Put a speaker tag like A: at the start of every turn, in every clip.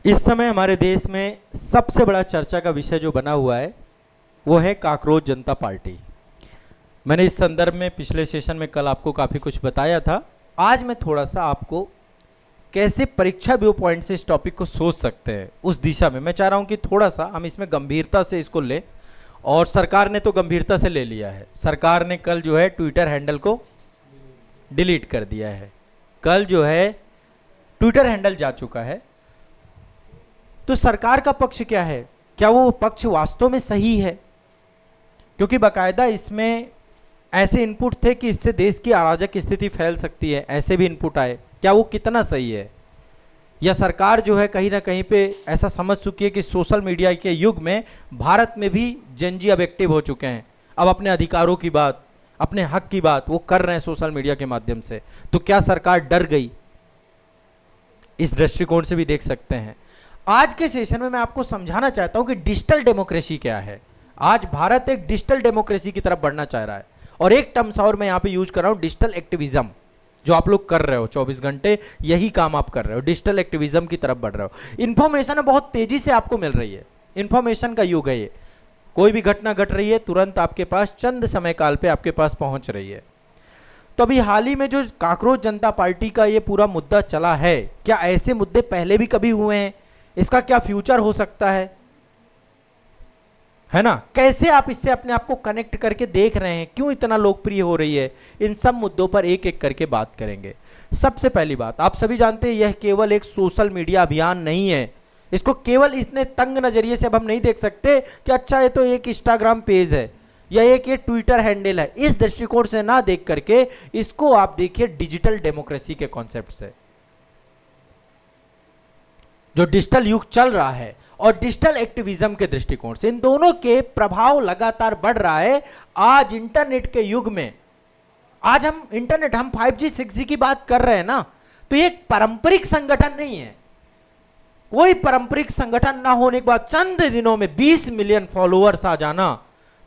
A: इस समय हमारे देश में सबसे बड़ा चर्चा का विषय जो बना हुआ है वो है काकरोच जनता पार्टी। मैंने इस संदर्भ में पिछले सेशन में कल आपको काफ़ी कुछ बताया था। आज मैं थोड़ा सा आपको कैसे परीक्षा व्यू पॉइंट से इस टॉपिक को सोच सकते हैं उस दिशा में मैं चाह रहा हूं कि थोड़ा सा हम इसमें गंभीरता से इसको लें। और सरकार ने तो गंभीरता से ले लिया है। सरकार ने कल जो है ट्विटर हैंडल को डिलीट कर दिया है। कल जो है ट्विटर हैंडल जा चुका है। तो सरकार का पक्ष क्या है? क्या वो पक्ष वास्तव में सही है? क्योंकि बाकायदा इसमें ऐसे इनपुट थे कि इससे देश की अराजक स्थिति फैल सकती है, ऐसे भी इनपुट आए। क्या वो कितना सही है? या सरकार जो है कहीं ना कहीं पे ऐसा समझ चुकी है कि सोशल मीडिया के युग में भारत में भी जेनजी अब एक्टिव हो चुके हैं, अब अपने अधिकारों की बात, अपने हक की बात वो कर रहे हैं सोशल मीडिया के माध्यम से। तो क्या सरकार डर गई? इस दृष्टिकोण से भी देख सकते हैं। आज के सेशन में मैं आपको समझाना चाहता हूं कि डिजिटल डेमोक्रेसी क्या है। आज भारत एक डिजिटल डेमोक्रेसी की तरफ बढ़ना चाह रहा है। और एक टर्म्स और मैं यहां पे यूज कर रहा हूं, डिजिटल एक्टिविज्म। जो आप लोग कर रहे हो 24 घंटे यही काम आप कर रहे हो, डिजिटल एक्टिविज्म की तरफ बढ़ रहे हो। इंफॉर्मेशन बहुत तेजी से आपको मिल रही है, इंफॉर्मेशन का युग है ये। कोई भी घटना घट रही है तुरंत आपके पास चंद समय काल पे आपके पास पहुंच रही है। तो अभी हाल ही में जो काकरोच जनता पार्टी का ये पूरा मुद्दा चला है, क्या ऐसे मुद्दे पहले भी कभी हुए हैं? इसका क्या फ्यूचर हो सकता है ना? कैसे आप इससे अपने आप को कनेक्ट करके देख रहे हैं, क्यों इतना लोकप्रिय हो रही है? इन सब मुद्दों पर एक एक करके बात करेंगे। सबसे पहली बात, आप सभी जानते हैं यह केवल एक सोशल मीडिया अभियान नहीं है। इसको केवल इतने तंग नजरिए से अब हम नहीं देख सकते कि अच्छा ये तो एक इंस्टाग्राम पेज है या एक ये ट्विटर हैंडल है। इस दृष्टिकोण से ना देख करके इसको आप देखिए डिजिटल डेमोक्रेसी के कॉन्सेप्ट से। जो डिजिटल युग चल रहा है और डिजिटल एक्टिविज्म के दृष्टिकोण से, इन दोनों के प्रभाव लगातार बढ़ रहा है। आज इंटरनेट के युग में, आज हम इंटरनेट, हम 5G 6G की बात कर रहे हैं ना, तो ये एक पारंपरिक संगठन नहीं है। कोई पारंपरिक संगठन ना होने के बाद चंद दिनों में 20 मिलियन फॉलोअर्स आ जाना,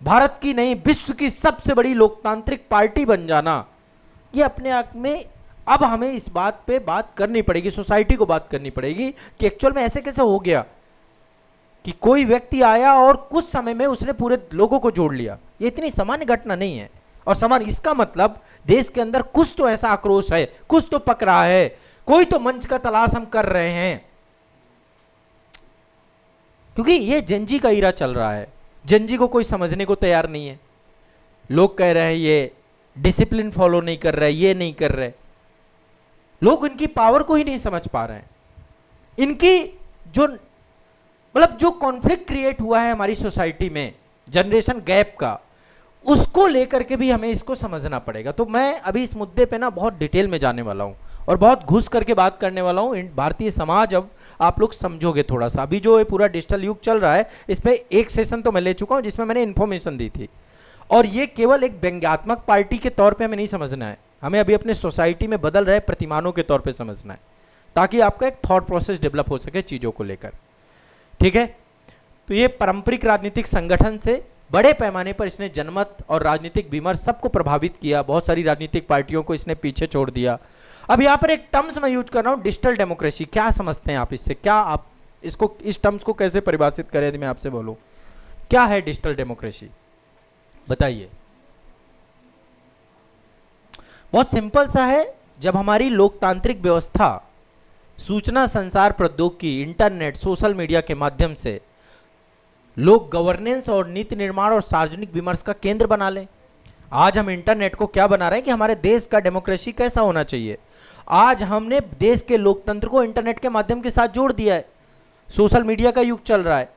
A: भारत की नहीं विश्व की सबसे बड़ी लोकतांत्रिक पार्टी बन जाना, ये अपने आप में अब हमें इस बात पे बात करनी पड़ेगी, सोसाइटी को बात करनी पड़ेगी कि एक्चुअल में ऐसे कैसे हो गया कि कोई व्यक्ति आया और कुछ समय में उसने पूरे लोगों को जोड़ लिया। ये इतनी सामान्य घटना नहीं है। और सामान्य इसका मतलब देश के अंदर कुछ तो ऐसा आक्रोश है, कुछ तो पक रहा है, कोई तो मंच का तलाश हम कर रहे हैं। क्योंकि ये जेनजी का ईरा चल रहा है। जेनजी को कोई समझने को तैयार नहीं है। लोग कह रहे हैं ये डिसिप्लिन फॉलो नहीं कर रहे, ये नहीं कर रहे। लोग इनकी पावर को ही नहीं समझ पा रहे हैं। इनकी जो मतलब जो कॉन्फ्लिक्ट क्रिएट हुआ है हमारी सोसाइटी में जनरेशन गैप का, उसको लेकर के भी हमें इसको समझना पड़ेगा। तो मैं अभी इस मुद्दे पे ना बहुत डिटेल में जाने वाला हूं और बहुत घुस करके बात करने वाला हूं। भारतीय समाज अब आप लोग समझोगे थोड़ा सा। अभी जो ये पूरा डिजिटल युग चल रहा है इस पे एक सेशन तो मैं ले चुका हूं जिसमें मैंने इंफॉर्मेशन दी थी। और ये केवल एक व्यंग्यात्मक पार्टी के तौर पे हमें नहीं समझना है, हमें अभी अपने सोसाइटी में बदल रहे प्रतिमानों के तौर पे समझना है, ताकि आपका एक थॉट प्रोसेस डेवलप हो सके चीज़ों को लेकर। ठीक है? तो ये पारंपरिक राजनीतिक संगठन से बड़े पैमाने पर इसने जनमत और राजनीतिक विमर्श सबको प्रभावित किया। बहुत सारी राजनीतिक पार्टियों को इसने पीछे छोड़ दिया। अब यहाँ पर एक टर्म्स मैं यूज कर रहा हूँ, डिजिटल डेमोक्रेसी। क्या समझते हैं आप इससे? क्या आप इसको, इस टर्म्स को कैसे परिभाषित करें? यदि मैं आपसे बोलूँ क्या है डिजिटल डेमोक्रेसी, बताइए। बहुत सिंपल सा है। जब हमारी लोकतांत्रिक व्यवस्था सूचना संचार प्रौद्योगिकी, इंटरनेट, सोशल मीडिया के माध्यम से लोग गवर्नेंस और नीति निर्माण और सार्वजनिक विमर्श का केंद्र बना लें। आज हम इंटरनेट को क्या बना रहे हैं कि हमारे देश का डेमोक्रेसी कैसा होना चाहिए। आज हमने देश के लोकतंत्र को इंटरनेट के माध्यम के साथ जोड़ दिया है। सोशल मीडिया का युग चल रहा है।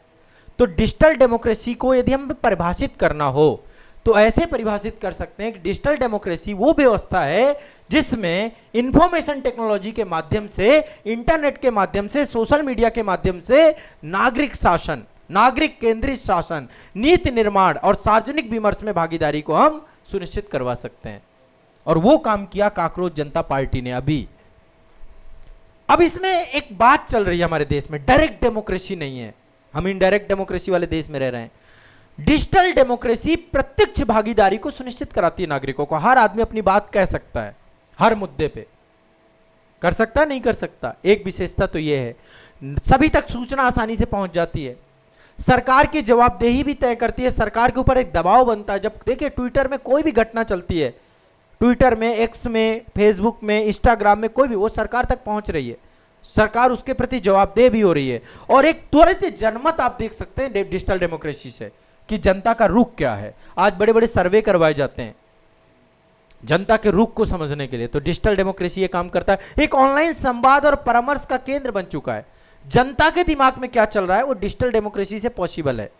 A: तो डिजिटल डेमोक्रेसी को यदि हम परिभाषित करना हो तो ऐसे परिभाषित कर सकते हैं कि डिजिटल डेमोक्रेसी वो व्यवस्था है जिसमें इंफॉर्मेशन टेक्नोलॉजी के माध्यम से, इंटरनेट के माध्यम से, सोशल मीडिया के माध्यम से नागरिक शासन, नागरिक केंद्रित शासन, नीति निर्माण और सार्वजनिक विमर्श में भागीदारी को हम सुनिश्चित करवा सकते हैं। और वो काम किया काकरोच जनता पार्टी ने अभी। अब इसमें एक बात चल रही है हमारे देश में, डायरेक्ट डेमोक्रेसी नहीं है, हम इनडायरेक्ट डेमोक्रेसी वाले देश में रह रहे हैं। डिजिटल डेमोक्रेसी प्रत्यक्ष भागीदारी को सुनिश्चित कराती है नागरिकों को। हर आदमी अपनी बात कह सकता है हर मुद्दे पे। कर सकता है, नहीं कर सकता? एक विशेषता तो ये है, सभी तक सूचना आसानी से पहुंच जाती है, सरकार की जवाबदेही भी तय करती है, सरकार के ऊपर एक दबाव बनता है। जब देखिए ट्विटर में कोई भी घटना चलती है, ट्विटर में, एक्स में, फेसबुक में, इंस्टाग्राम में, कोई भी, वो सरकार तक पहुंच रही है, सरकार उसके प्रति जवाबदेह भी हो रही है। और एक त्वरित जनमत आप देख सकते हैं डिजिटल डेमोक्रेसी से कि जनता का रुख क्या है। आज बड़े बड़े सर्वे करवाए जाते हैं जनता के रुख को समझने के लिए, तो डिजिटल डेमोक्रेसी ये काम करता है। एक ऑनलाइन संवाद और परामर्श का केंद्र बन चुका है। जनता के दिमाग में क्या चल रहा है वो डिजिटल डेमोक्रेसी से पॉसिबल है।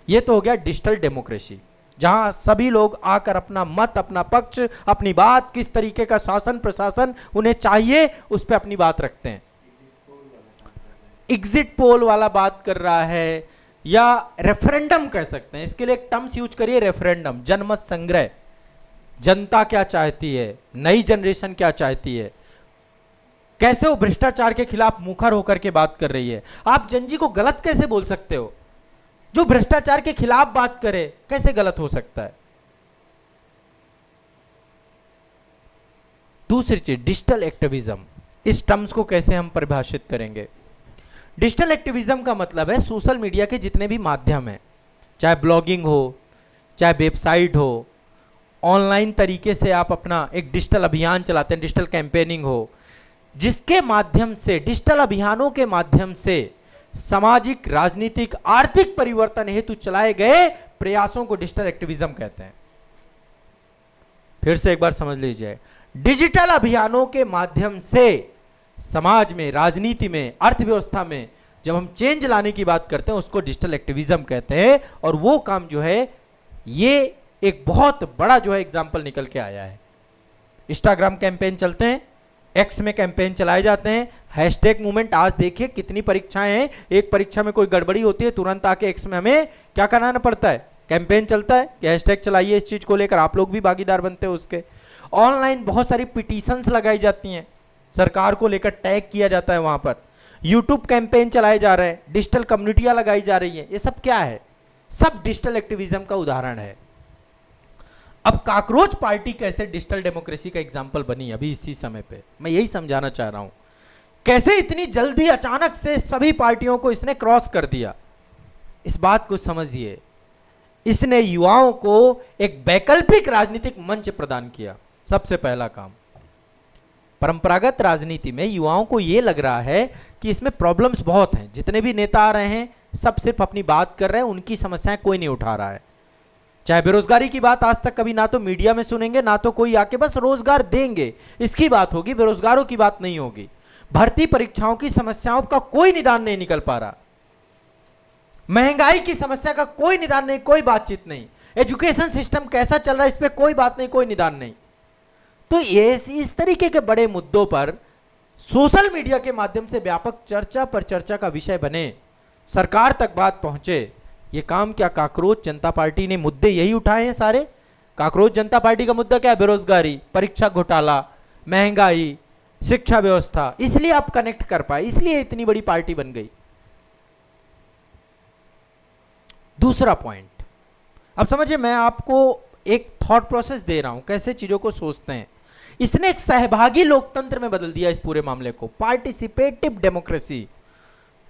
A: ये तो हो गया डिजिटल डेमोक्रेसी, जहां सभी लोग आकर अपना मत, अपना पक्ष, अपनी बात, किस तरीके का शासन प्रशासन उन्हें चाहिए, उस पर अपनी बात रखते हैं। एग्जिट पोल वाला बात कर रहा है, या रेफरेंडम कह सकते हैं, इसके लिए एक टर्म्स यूज करिए, रेफरेंडम, जनमत संग्रह। जनता क्या चाहती है, नई जनरेशन क्या चाहती है, कैसे वो भ्रष्टाचार के खिलाफ मुखर होकर के बात कर रही है। आप जनजी को गलत कैसे बोल सकते हो? जो भ्रष्टाचार के खिलाफ बात करे कैसे गलत हो सकता है? दूसरी चीज, डिजिटल एक्टिविज्म। इस टर्म्स को कैसे हम परिभाषित करेंगे? डिजिटल एक्टिविज्म का मतलब है सोशल मीडिया के जितने भी माध्यम हैं, चाहे ब्लॉगिंग हो, चाहे वेबसाइट हो, ऑनलाइन तरीके से आप अपना एक डिजिटल अभियान चलाते हैं, डिजिटल कैंपेनिंग हो, जिसके माध्यम से, डिजिटल अभियानों के माध्यम से सामाजिक, राजनीतिक, आर्थिक परिवर्तन हेतु चलाए गए प्रयासों को डिजिटल एक्टिविज्म कहते हैं। फिर से एक बार समझ लीजिए, डिजिटल अभियानों के माध्यम से समाज में, राजनीति में, अर्थव्यवस्था में जब हम चेंज लाने की बात करते हैं उसको डिजिटल एक्टिविज्म कहते हैं। और वो काम जो है, ये एक बहुत बड़ा जो है एग्जाम्पल निकल के आया है। इंस्टाग्राम कैंपेन चलते हैं, एक्स में कैंपेन चलाए जाते हैं, हैशटैग मूवमेंट। आज देखिए कितनी परीक्षाएं हैं, एक परीक्षा में कोई गड़बड़ी होती है, तुरंत आके एक्स में हमें क्या कराना पड़ता है, कैंपेन चलता है कि हैशटैग चलाइए इस चीज को लेकर, आप लोग भी भागीदार बनते हो उसके। ऑनलाइन बहुत सारी पिटीशंस लगाई जाती हैं, सरकार को लेकर टैग किया जाता है वहां पर। यूट्यूब कैंपेन चलाए जा रहे हैं, डिजिटल कम्युनिटियां लगाई जा रही हैं। ये सब क्या है? सब डिजिटल एक्टिविज्म का उदाहरण है। अब काकरोच पार्टी कैसे डिजिटल डेमोक्रेसी का एग्जाम्पल बनी अभी इसी समय पे, मैं यही समझाना चाह रहा हूं। कैसे इतनी जल्दी अचानक से सभी पार्टियों को इसने क्रॉस कर दिया, इस बात को समझिए। इसने युवाओं को एक वैकल्पिक राजनीतिक मंच प्रदान किया। सबसे पहला काम, परंपरागत राजनीति में युवाओं को यह लग रहा है कि इसमें प्रॉब्लम्स बहुत हैं, जितने भी नेता आ रहे हैं सब सिर्फ अपनी बात कर रहे हैं, उनकी समस्याएं कोई नहीं उठा रहा है। चाहे बेरोजगारी की बात आज तक कभी ना तो मीडिया में सुनेंगे, ना तो कोई आके बस रोजगार देंगे इसकी बात होगी, बेरोजगारों की बात नहीं होगी। भर्ती परीक्षाओं की समस्याओं का कोई निदान नहीं निकल पा रहा, महंगाई की समस्या का कोई निदान नहीं, कोई बातचीत नहीं, एजुकेशन सिस्टम कैसा चल रहा है इस पर कोई बात नहीं, कोई निदान नहीं। तो ये इस तरीके के बड़े मुद्दों पर सोशल मीडिया के माध्यम से व्यापक चर्चा पर चर्चा का विषय बने, सरकार तक बात पहुंचे। ये काम क्या काकरोच जनता पार्टी ने, मुद्दे यही उठाए हैं सारे। काकरोच जनता पार्टी का मुद्दा क्या है? बेरोजगारी, परीक्षा घोटाला, महंगाई, शिक्षा व्यवस्था। इसलिए आप कनेक्ट कर पाए, इसलिए इतनी बड़ी पार्टी बन गई। दूसरा पॉइंट, अब समझिए, मैं आपको एक थॉट प्रोसेस दे रहा हूं कैसे चीजों को सोचते हैं। इसने एक सहभागी लोकतंत्र में बदल दिया इस पूरे मामले को, पार्टिसिपेटिव डेमोक्रेसी।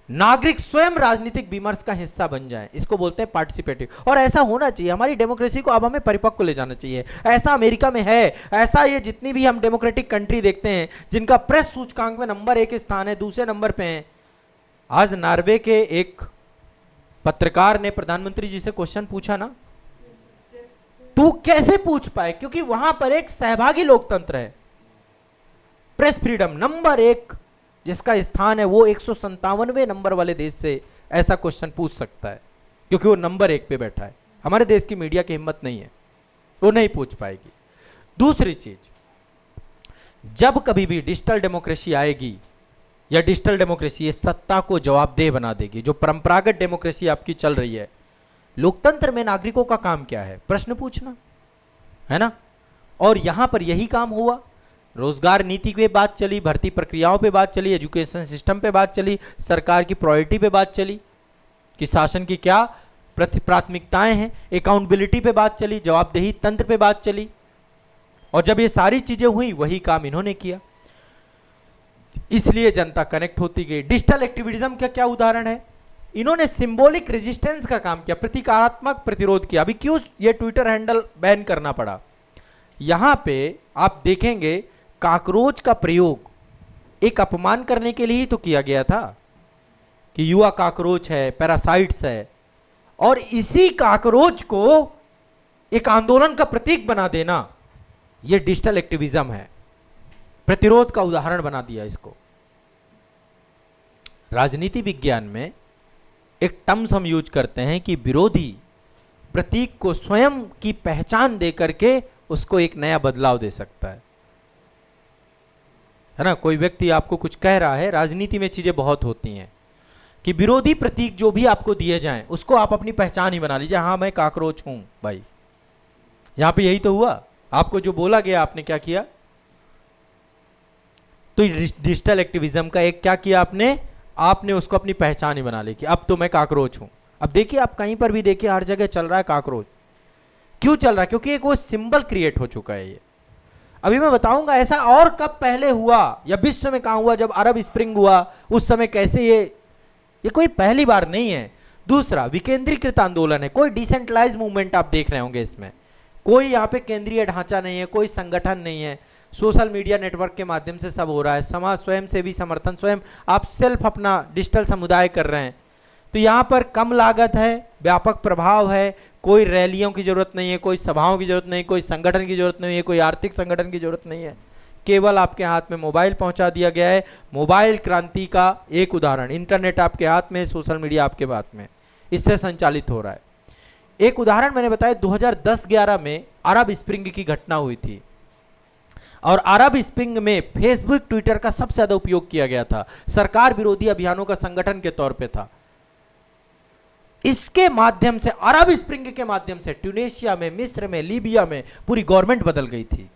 A: नागरिक स्वयं राजनीतिक विमर्श का हिस्सा बन जाए, इसको बोलते हैं पार्टिसिपेटिव। और ऐसा होना चाहिए, हमारी डेमोक्रेसी को अब हमें परिपक्व ले जाना चाहिए। ऐसा अमेरिका में है, ऐसा ये जितनी भी हम डेमोक्रेटिक कंट्री देखते हैं जिनका प्रेस सूचकांक में नंबर 1 स्थान है, दूसरे नंबर पे हैं। आज नॉर्वे के एक पत्रकार ने प्रधानमंत्री जी से क्वेश्चन पूछा ना, तू कैसे पूछ पाए? क्योंकि वहां पर एक सहभागी लोकतंत्र है, प्रेस फ्रीडम नंबर 1 जिसका स्थान है, वो 157वें नंबर वाले देश से ऐसा क्वेश्चन पूछ सकता है, क्योंकि वो नंबर 1 पे बैठा है। हमारे देश की मीडिया की हिम्मत नहीं है, वो नहीं पूछ पाएगी। दूसरी चीज, जब कभी भी डिजिटल डेमोक्रेसी आएगी या डिजिटल डेमोक्रेसी ये सत्ता को जवाबदेह बना देगी। जो परंपरागत डेमोक्रेसी आपकी चल रही है, लोकतंत्र में नागरिकों का काम क्या है? प्रश्न पूछना, है ना? और यहां पर यही काम हुआ। रोजगार नीति पे बात चली, भर्ती प्रक्रियाओं पे बात चली, एजुकेशन सिस्टम पे बात चली, सरकार की प्रायोरिटी पे बात चली कि शासन की क्या प्राथमिकताएं हैं, अकाउंटेबिलिटी पे बात चली, जवाबदेही तंत्र पे बात चली। और जब ये सारी चीजें हुई, वही काम इन्होंने किया। इसलिए जनता कनेक्ट होती गई। डिजिटल एक्टिविज्म का क्या उदाहरण है? इन्होंने सिंबॉलिक रेजिस्टेंस का काम किया, प्रतीकात्मक प्रतिरोध किया। अभी क्यों ये ट्विटर हैंडल बैन करना पड़ा? यहां पे आप देखेंगे काकरोच का प्रयोग एक अपमान करने के लिए ही तो किया गया था कि युवा काकरोच है, पैरासाइट्स है, और इसी काकरोच को एक आंदोलन का प्रतीक बना देना, यह डिजिटल एक्टिविज्म है। प्रतिरोध का उदाहरण बना दिया इसको। राजनीति विज्ञान में एक टर्म्स हम यूज करते हैं कि विरोधी प्रतीक को स्वयं की पहचान दे करके उसको एक नया बदलाव दे सकता है ना। कोई व्यक्ति आपको कुछ कह रहा है, राजनीति में चीजें बहुत होती हैं कि विरोधी प्रतीक जो भी आपको दिए जाएं उसको आप अपनी पहचान ही बना लीजिए। हाँ, मैं काकरोच हूं भाई। यहां पे यही तो हुआ, आपको जो बोला गया आपने क्या किया? तो डिजिटल एक्टिविज्म का एक क्या किया आपने उसको अपनी पहचान ही बना ली कि अब तो मैं काकरोच हूं। अब देखिए, आप कहीं पर भी देखिए, हर जगह चल रहा है काकरोच। क्यों चल रहा है? क्योंकि एक वो सिंबल क्रिएट हो चुका है। ये अभी मैं बताऊंगा ऐसा और कब पहले हुआ या विश्व में कहां हुआ। जब अरब स्प्रिंग हुआ उस समय कैसे ये कोई पहली बार नहीं है। दूसरा, विकेंद्रीकृत आंदोलन है, कोई डिसेंट्रलाइज मूवमेंट आप देख रहे होंगे। इसमें कोई यहाँ पे केंद्रीय ढांचा नहीं है, कोई संगठन नहीं है। सोशल मीडिया नेटवर्क के माध्यम से सब हो रहा है। समाज स्वयं सेवी समर्थन, स्वयं आप सेल्फ अपना डिजिटल समुदाय कर रहे हैं। तो यहाँ पर कम लागत है, व्यापक प्रभाव है, कोई रैलियों की जरूरत नहीं है, कोई सभाओं की जरूरत नहीं, कोई संगठन की जरूरत नहीं है, कोई आर्थिक संगठन की जरूरत नहीं है। केवल आपके हाथ में मोबाइल पहुंचा दिया गया है। मोबाइल क्रांति का एक उदाहरण, इंटरनेट आपके हाथ में, सोशल मीडिया आपके हाथ में, इससे संचालित हो रहा है। एक उदाहरण मैंने बताया, 2010-11 में अरब स्प्रिंग की घटना हुई थी और अरब स्प्रिंग में फेसबुक, ट्विटर का सबसे ज्यादा उपयोग किया गया था। सरकार विरोधी अभियानों का संगठन के तौर पे था। इसके माध्यम से, अरब स्प्रिंग के माध्यम से ट्यूनेशिया में, मिस्र में, लीबिया में पूरी गवर्नमेंट बदल गई थी।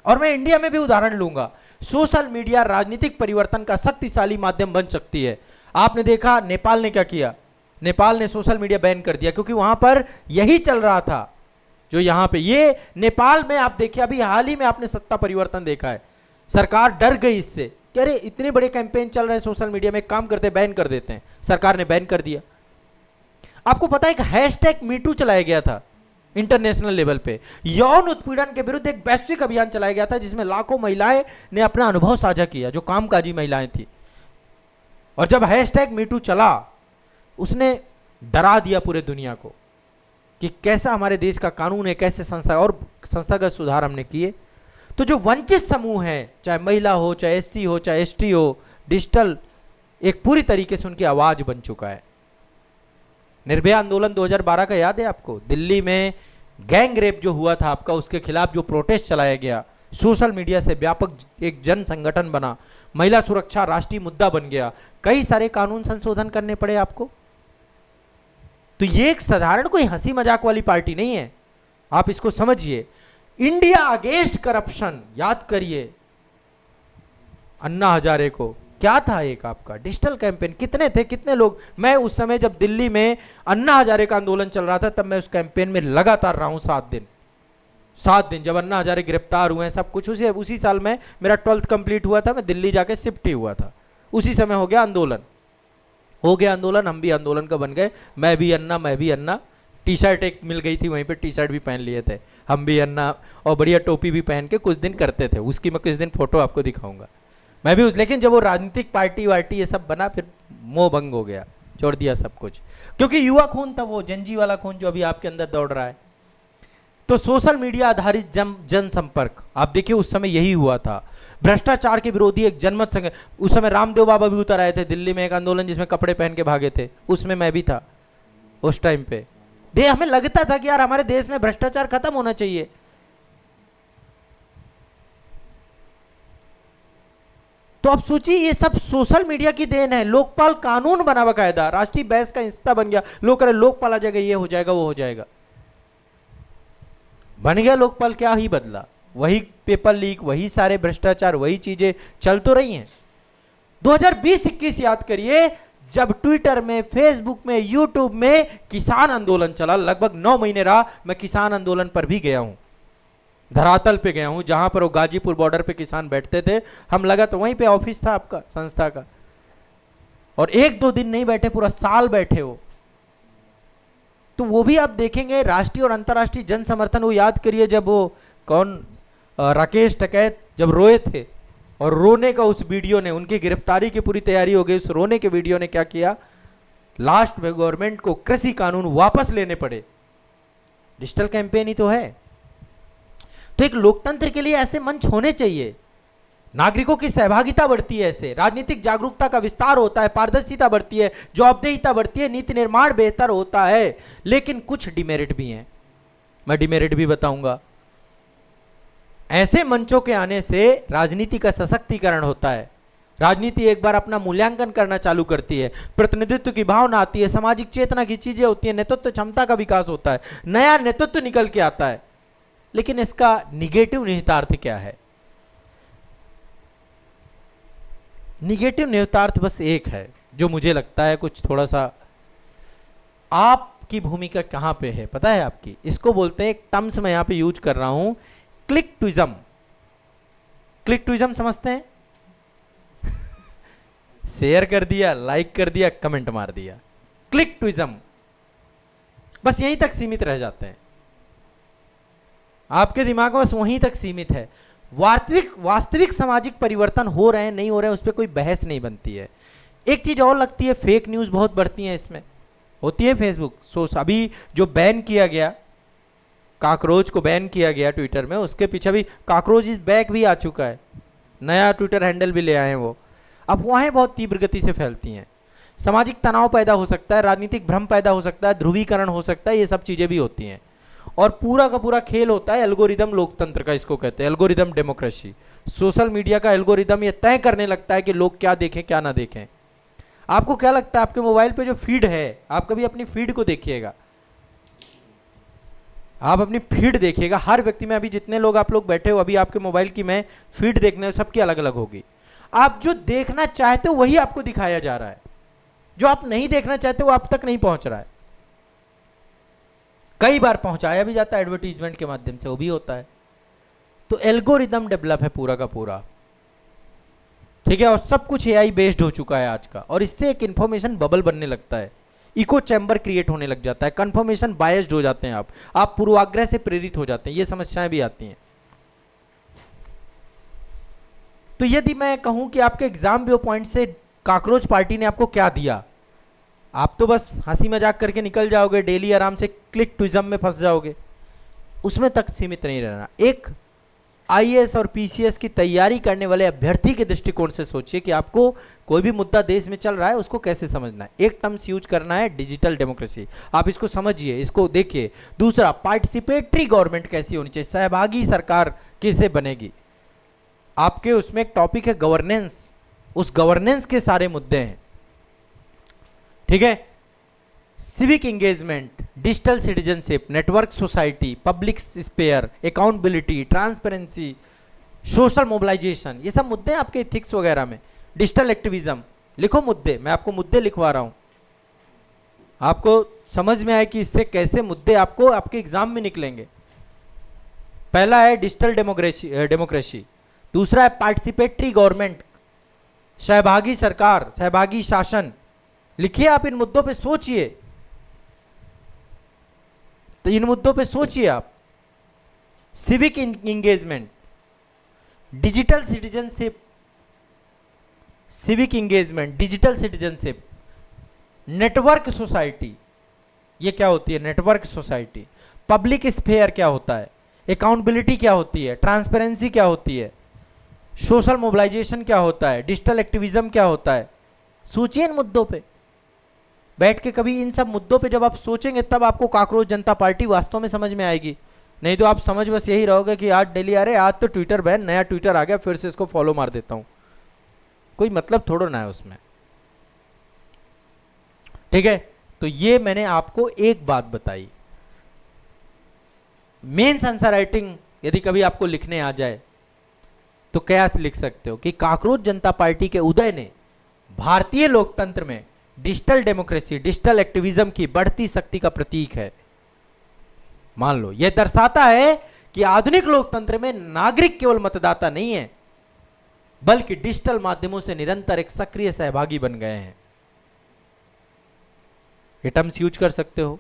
A: और मैं इंडिया में भी उदाहरण लूंगा। सोशल मीडिया राजनीतिक परिवर्तन का शक्तिशाली माध्यम बन सकती है। आपने देखा नेपाल ने क्या किया? नेपाल ने सोशल मीडिया बैन कर दिया क्योंकि वहां पर यही चल रहा था जो यहां पे। ये नेपाल में आप देखिए, अभी हाल ही में आपने सत्ता परिवर्तन देखा है। सरकार डर गई इससे कि अरे इतने बड़े कैंपेन चल रहे हैं सोशल मीडिया में, काम करते बैन कर देते हैं। सरकार ने बैन कर दिया। आपको पता है, एक हैशटैग मीटू चलाया गया था इंटरनेशनल लेवल पे। यौन उत्पीड़न के विरुद्ध एक वैश्विक अभियान चलाया गया था जिसमें लाखों महिलाएं ने अपना अनुभव साझा किया, जो कामकाजी महिलाएं थी। और जब हैशटैग मीटू चला, उसने डरा दिया पूरे दुनिया को कि कैसा हमारे देश का कानून है, कैसे संस्थागत सुधार हमने किए। तो जो वंचित समूह है, चाहे महिला हो, चाहे एससी हो, चाहे एसटी हो, डिजिटल एक पूरी तरीके से उनकी आवाज बन चुका है। निर्भया आंदोलन 2012 का याद है आपको? दिल्ली में गैंग रेप जो हुआ था आपका, उसके खिलाफ जो प्रोटेस्ट चलाया गया, सोशल मीडिया से व्यापक एक जन संगठन बना। महिला सुरक्षा राष्ट्रीय मुद्दा बन गया। कई सारे कानून संशोधन करने पड़े आपको। तो ये एक साधारण कोई हंसी मजाक वाली पार्टी नहीं है, आप इसको समझिए। इंडिया अगेंस्ट करप्शन, याद करिए अन्ना हजारे को, क्या था एक आपका डिजिटल कैंपेन। कितने थे, कितने लोग? मैं उस समय जब दिल्ली में अन्ना हजारे का आंदोलन चल रहा था, तब मैं उस कैंपेन में लगातार रहा हूं 7 दिन। जब अन्ना हजारे गिरफ्तार हुए, सब कुछ उसी साल में मेरा 12th कंप्लीट हुआ था। मैं दिल्ली जाके शिफ्ट ही हुआ था। उसी समय हो गया आंदोलन, हम भी आंदोलन का बन गए। मैं भी अन्ना। टी शर्ट एक मिल गई थी वहीं पे, टी शर्ट भी पहन लिए थे, हम भी अन्ना, और बढ़िया टोपी भी पहन के कुछ दिन करते थे। उसकी मैं कुछ दिन फोटो आपको दिखाऊंगा। मैं भी लेकिन जब वो राजनीतिक पार्टी वार्टी ये सब बना, फिर मोह भंग हो गया, छोड़ दिया सब कुछ। क्योंकि युवा खून था वो, जनजी वाला खून जो अभी आपके अंदर दौड़ रहा है। तो सोशल मीडिया आधारित जनसंपर्क, आप देखिए उस समय यही हुआ था। भ्रष्टाचार के विरोधी एक जनमत संघ, उस समय रामदेव बाबा भी उतर आए थे दिल्ली में, एक आंदोलन जिसमें कपड़े पहन के भागे थे, उसमें मैं भी था उस टाइम पे। हमें लगता था कि यार हमारे देश में भ्रष्टाचार खत्म होना चाहिए। तो अब सोचिए, ये सब सोशल मीडिया की देन है। लोकपाल कानून बना बकायदा, राष्ट्रीय बहस का हिस्सा बन गया। लोग कह रहे लोकपाल आ जाएगा, ये हो जाएगा, वो हो जाएगा। बन गया लोकपाल, क्या ही बदला? वही पेपर लीक, वही सारे भ्रष्टाचार, वही चीजें चल तो रही हैं। 2020-21 याद करिए, जब ट्विटर में, फेसबुक में, यूट्यूब में किसान आंदोलन चला, लगभग 9 महीने रहा। मैं किसान आंदोलन पर भी गया हूं। धरातल पे गया हूं, जहां पर वो गाजीपुर बॉर्डर पे किसान बैठते थे, हम लगा तो वहीं पे ऑफिस था आपका संस्था का, और एक दो दिन नहीं बैठे, पूरा साल बैठे हो। तो वो भी आप देखेंगे राष्ट्रीय और अंतर्राष्ट्रीय जन समर्थन। वो याद करिए जब वो कौन राकेश टिकैत जब रोए थे, और रोने का उस वीडियो ने, उनकी गिरफ्तारी की पूरी तैयारी हो गई, उस रोने के वीडियो ने क्या किया, लास्ट में गवर्नमेंट को कृषि कानून वापस लेने पड़े। डिजिटल कैंपेन ही तो है। तो एक लोकतंत्र के लिए ऐसे मंच होने चाहिए, नागरिकों की सहभागिता बढ़ती है, ऐसे राजनीतिक जागरूकता का विस्तार होता है, पारदर्शिता बढ़ती है, जवाबदेहिता बढ़ती है, नीति निर्माण बेहतर होता है। लेकिन कुछ डिमेरिट भी हैं, मैं डिमेरिट भी बताऊंगा। ऐसे मंचों के आने से राजनीति का सशक्तिकरण होता है, राजनीति एक बार अपना मूल्यांकन करना चालू करती है, प्रतिनिधित्व की भावना आती है, सामाजिक चेतना की चीजें होती है, नेतृत्व क्षमता का विकास होता है, नया नेतृत्व निकल के आता है। लेकिन इसका निगेटिव निहितार्थ क्या है? निगेटिव निहितार्थ बस एक है, जो मुझे लगता है कुछ थोड़ा सा, आपकी भूमिका कहां पे है पता है आपकी? इसको बोलते हैं, एक टर्म्स मैं यहां पे यूज कर रहा हूं, क्लिकट्विज्म। क्लिकट्विज्म समझते हैं? शेयर कर दिया, लाइक कर दिया, कमेंट मार दिया, क्लिकट्विज्म। बस यहीं तक सीमित रह जाते हैं, आपके दिमाग में बस वहीं तक सीमित है। वास्तविक सामाजिक परिवर्तन हो रहे हैं नहीं हो रहे हैं उस पर कोई बहस नहीं बनती है। एक चीज और लगती है, फेक न्यूज बहुत बढ़ती है इसमें, होती है फेसबुक। अभी जो बैन किया गया, कॉकरोच को बैन किया गया ट्विटर में, उसके पीछे भी कॉकरोच इज बैक भी आ चुका है, नया ट्विटर हैंडल भी ले आए हैं वो। अब वह बहुत तीव्र गति से फैलती हैं, सामाजिक तनाव पैदा हो सकता है, राजनीतिक भ्रम पैदा हो सकता है, ध्रुवीकरण हो सकता है, ये सब चीजें भी होती हैं। और पूरा का पूरा खेल होता है एल्गोरिदम लोकतंत्र का, इसको कहते हैं एल्गोरिदम डेमोक्रेसी। सोशल मीडिया का एल्गोरिदम ये तय करने लगता है कि लोग क्या देखें क्या ना देखें। आपको क्या लगता है, आपके मोबाइल पे जो फीड है, आप कभी अपनी फीड को देखिएगा, आप अपनी फीड देखिएगा, हर व्यक्ति में, अभी जितने लोग आप लोग बैठे हो, अभी आपके मोबाइल की मैं फीड देखने, सबकी अलग अलग होगी। आप जो देखना चाहते हो वही आपको दिखाया जा रहा है, जो आप नहीं देखना चाहते वो आप तक नहीं पहुंच रहा है। कई बार पहुंचाया भी जाता है एडवर्टीजमेंट के माध्यम से, वो भी होता है। तो एल्गोरिदम डेवलप है पूरा का पूरा, ठीक है, और सब कुछ एआई बेस्ड हो चुका है आज का, और इससे एक इंफॉर्मेशन बबल बनने लगता है, इको चैम्बर क्रिएट होने लग जाता है, कंफर्मेशन बायस्ड हो जाते हैं, आप पूर्वाग्रह से प्रेरित हो जाते हैं, ये समस्याएं भी आती हैं। तो यदि मैं कहूं कि आपके एग्जाम व्यू पॉइंट से कॉकरोच पार्टी ने आपको क्या दिया, आप तो बस हंसी मजाक करके निकल जाओगे, डेली आराम से क्लिकट्विज्म में फंस जाओगे, उसमें तक सीमित नहीं रहना। एक आईएएस और पीसीएस की तैयारी करने वाले अभ्यर्थी के दृष्टिकोण से सोचिए कि आपको कोई भी मुद्दा देश में चल रहा है उसको कैसे समझना है। एक टर्म्स यूज करना है डिजिटल डेमोक्रेसी, आप इसको समझिए, इसको देखिए। दूसरा, पार्टिसिपेटरी गवर्नमेंट कैसी होनी चाहिए, सहभागी सरकार कैसे बनेगी। आपके उसमें एक टॉपिक है गवर्नेंस, उस गवर्नेंस के सारे मुद्दे हैं, ठीक है। Civic engagement, digital citizenship, network society, public sphere, accountability, transparency, social mobilisation, ये सब मुद्दे हैं आपके इथिक्स वगैरह में। डिजिटल एक्टिविज्म, लिखो मुद्दे, मैं आपको मुद्दे लिखवा रहा हूं, आपको समझ में आए कि इससे कैसे मुद्दे आपको आपके एग्जाम में निकलेंगे। पहला है डिजिटल डेमोक्रेसी, दूसरा है पार्टिसिपेटरी गवर्नमेंट, सहभागी सरकार, सहभागी शासन। लिखिए, आप इन मुद्दों पे सोचिए, तो इन मुद्दों पे सोचिए आप। Civic engagement, digital citizenship, civic engagement, digital citizenship, network society, ये क्या होती है नेटवर्क सोसाइटी, पब्लिक स्फेयर क्या होता है, अकाउंटेबिलिटी क्या होती है, ट्रांसपेरेंसी क्या होती है, सोशल मोबिलाइजेशन क्या होता है, डिजिटल एक्टिविज्म क्या होता है। सोचिए इन मुद्दों पे बैठ के, कभी इन सब मुद्दों पे जब आप सोचेंगे तब आपको कॉकरोच जनता पार्टी वास्तव में समझ में आएगी। नहीं तो आप समझ बस यही रहोगे कि आज डेली आ रहे, आज तो ट्विटर बैन, नया ट्विटर आ गया, फिर से इसको फॉलो मार देता हूं, कोई मतलब थोड़ा ना है उसमें, ठीक है। तो ये मैंने आपको एक बात बताई। मेंस आंसर राइटिंग यदि कभी आपको लिखने आ जाए तो क्या लिख सकते हो कि कॉकरोच जनता पार्टी के उदय ने भारतीय लोकतंत्र में डिजिटल डेमोक्रेसी, डिजिटल एक्टिविज्म की बढ़ती शक्ति का प्रतीक है। मान लो यह दर्शाता है कि आधुनिक लोकतंत्र में नागरिक केवल मतदाता नहीं है, बल्कि डिजिटल माध्यमों से निरंतर एक सक्रिय सहभागी बन गए हैं। ये टर्म्स यूज कर सकते हो।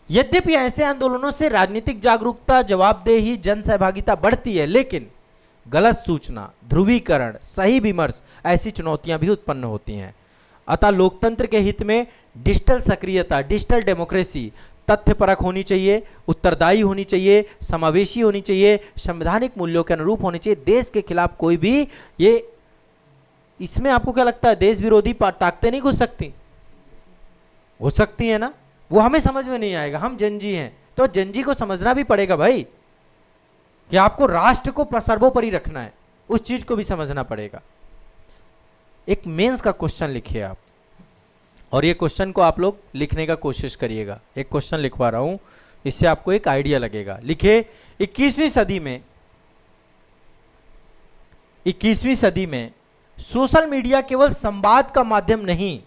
A: यद्यपि ऐसे आंदोलनों से राजनीतिक जागरूकता, जवाबदेही, जन सहभागिता बढ़ती है, लेकिन गलत सूचना, ध्रुवीकरण, सही विमर्श, ऐसी चुनौतियां भी उत्पन्न होती हैं। अतः लोकतंत्र के हित में डिजिटल सक्रियता, डिजिटल डेमोक्रेसी तथ्यपरक होनी चाहिए, उत्तरदायी होनी चाहिए, समावेशी होनी चाहिए, संवैधानिक मूल्यों के अनुरूप होनी चाहिए। देश के खिलाफ कोई भी ये, इसमें आपको क्या लगता है देश विरोधी ताकतें नहीं घुस सकती? हो सकती है ना, वो हमें समझ में नहीं आएगा, हम जनजी हैं, तो जनजी को समझना भी पड़ेगा भाई कि आपको राष्ट्र को सर्वोपरि रखना है, उस चीज को भी समझना पड़ेगा। एक मेंस का क्वेश्चन लिखिए आप, और ये क्वेश्चन को आप लोग लिखने का कोशिश करिएगा। एक क्वेश्चन लिखवा रहा हूं, इससे आपको एक आइडिया लगेगा। लिखिए, 21वीं सदी में सोशल मीडिया केवल संवाद का माध्यम नहीं,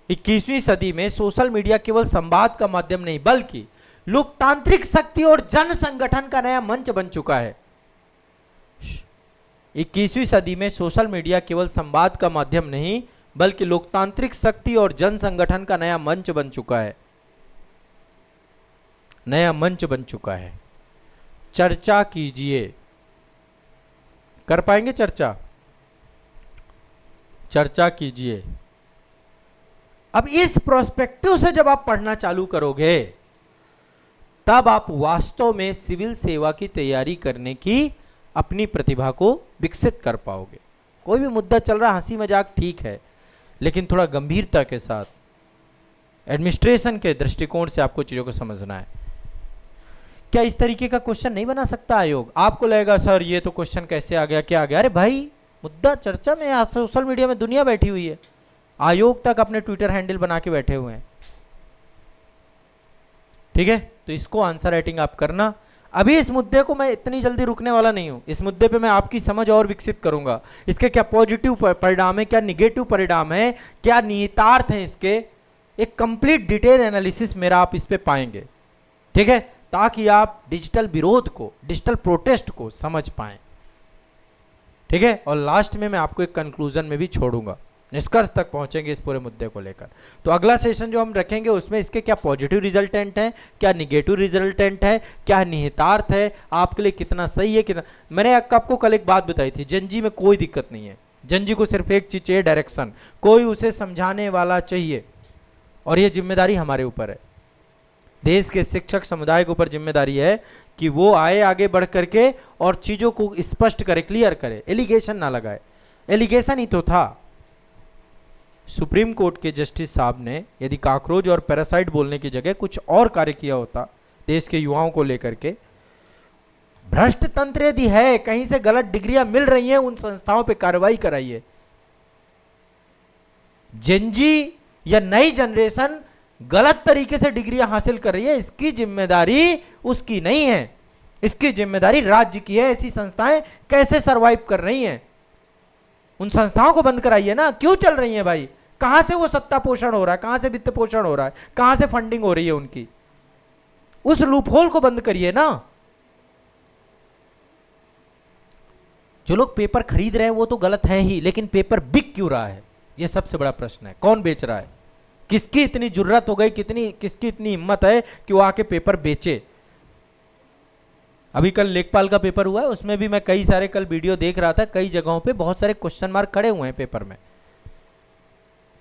A: 21वीं सदी में सोशल मीडिया केवल संवाद का माध्यम नहीं, बल्कि लोकतांत्रिक शक्ति और जन संगठन का नया मंच बन चुका है। 21वीं सदी में सोशल मीडिया केवल संवाद का माध्यम नहीं, बल्कि लोकतांत्रिक शक्ति और जन संगठन का नया मंच बन चुका है, नया मंच बन चुका है। चर्चा कीजिए, कर पाएंगे चर्चा? चर्चा कीजिए। अब इस प्रोस्पेक्टिव से जब आप पढ़ना चालू करोगे, तब आप वास्तव में सिविल सेवा की तैयारी करने की अपनी प्रतिभा को विकसित कर पाओगे। कोई भी मुद्दा चल रहा, हंसी मजाक ठीक है, लेकिन थोड़ा गंभीरता के साथ एडमिनिस्ट्रेशन के दृष्टिकोण से आपको चीजों को समझना है। क्या इस तरीके का क्वेश्चन नहीं बना सकता आयोग? आपको लगेगा सर ये तो क्वेश्चन कैसे आ गया, क्या आ गया? अरे भाई, मुद्दा चर्चा में, सोशल मीडिया में दुनिया बैठी हुई है, आयोग तक अपने ट्विटर हैंडल बना के बैठे हुए हैं। ठीक है, तो इसको आंसर राइटिंग आप करना। अभी इस मुद्दे को मैं इतनी जल्दी रुकने वाला नहीं हूं, इस मुद्दे पे मैं आपकी समझ और विकसित करूंगा। इसके क्या पॉजिटिव परिणाम है, क्या निगेटिव परिणाम है, क्या निहितार्थ है इसके, एक कंप्लीट डिटेल एनालिसिस मेरा आप इस पे पाएंगे। ठीक है, ताकि आप डिजिटल विरोध को, डिजिटल प्रोटेस्ट को समझ पाएं। ठीक है, और लास्ट में मैं आपको एक कंक्लूजन में भी छोड़ूंगा, निष्कर्ष तक पहुंचेंगे इस पूरे मुद्दे को लेकर। तो अगला सेशन जो हम रखेंगे उसमें इसके क्या पॉजिटिव रिजल्टेंट हैं, क्या निगेटिव रिजल्टेंट है, क्या निहितार्थ है, आपके लिए कितना सही है, कितना। मैंने आपको कल एक बात बताई थी, जनजी में कोई दिक्कत नहीं है, जनजी को सिर्फ एक चीज चाहिए, डायरेक्शन, कोई उसे समझाने वाला चाहिए, और ये जिम्मेदारी हमारे ऊपर है। देश के शिक्षक समुदाय के ऊपर जिम्मेदारी है कि वो आए आगे बढ़ करके और चीजों को स्पष्ट करे, क्लियर करे, एलिगेशन ना लगाए। एलिगेशन ही तो था। सुप्रीम कोर्ट के जस्टिस साहब ने यदि कॉकरोच और पैरासाइट बोलने की जगह कुछ और कार्य किया होता देश के युवाओं को लेकर के, भ्रष्ट तंत्र यदि है, कहीं से गलत डिग्रियां मिल रही हैं, उन संस्थाओं पे कार्रवाई कराइए। जेनजी या नई जनरेशन गलत तरीके से डिग्रियां हासिल कर रही है, इसकी जिम्मेदारी उसकी नहीं है, इसकी जिम्मेदारी राज्य की है। ऐसी संस्थाएं कैसे सरवाइव कर रही हैं, उन संस्थाओं को बंद कराइए ना। क्यों चल रही हैं भाई, कहां से वो सत्ता पोषण हो रहा है, कहां से वित्त पोषण हो रहा है, कहां से फंडिंग हो रही है उनकी, उस लूपहोल को बंद करिए ना। जो लोग पेपर खरीद रहे हैं वो तो गलत है ही, लेकिन पेपर बिक क्यों रहा है, ये सबसे बड़ा प्रश्न है। कौन बेच रहा है, किसकी इतनी जुर्रत हो गई, किसकी इतनी हिम्मत है कि वो आके पेपर बेचे। अभी कल लेखपाल का पेपर हुआ है, उसमें भी मैं कई सारे कल वीडियो देख रहा था, कई जगहों पे बहुत सारे क्वेश्चन मार्क खड़े हुए हैं पेपर में।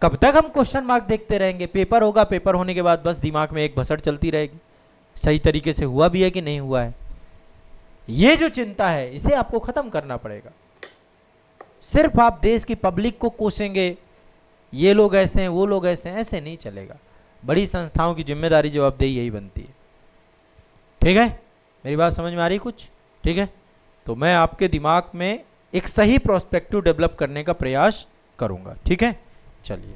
A: कब तक हम क्वेश्चन मार्क देखते रहेंगे? पेपर होगा, पेपर होने के बाद बस दिमाग में एक भसड़ चलती रहेगी, सही तरीके से हुआ भी है कि नहीं हुआ है। ये जो चिंता है इसे आपको खत्म करना पड़ेगा। सिर्फ आप देश की पब्लिक को कोसेंगे, ये लोग ऐसे हैं, वो लोग ऐसे हैं, ऐसे नहीं चलेगा। बड़ी संस्थाओं की जिम्मेदारी, जवाबदेही यही बनती है। ठीक है, मेरी बात समझ में आ रही कुछ? ठीक है, तो मैं आपके दिमाग में एक सही प्रोस्पेक्टिव डेवलप करने का प्रयास करूंगा। ठीक है, चलिए।